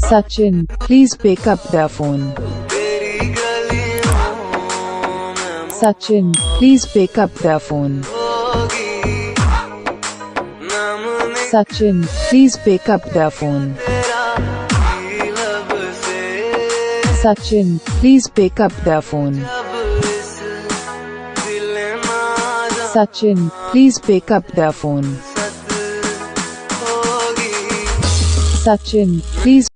Sachin, please pick up the phone. Sachin, please pick up the phone. Sachin, please pick up the phone. Sachin, please pick up the phone. Sachin, please pick up the phone. Sachin, please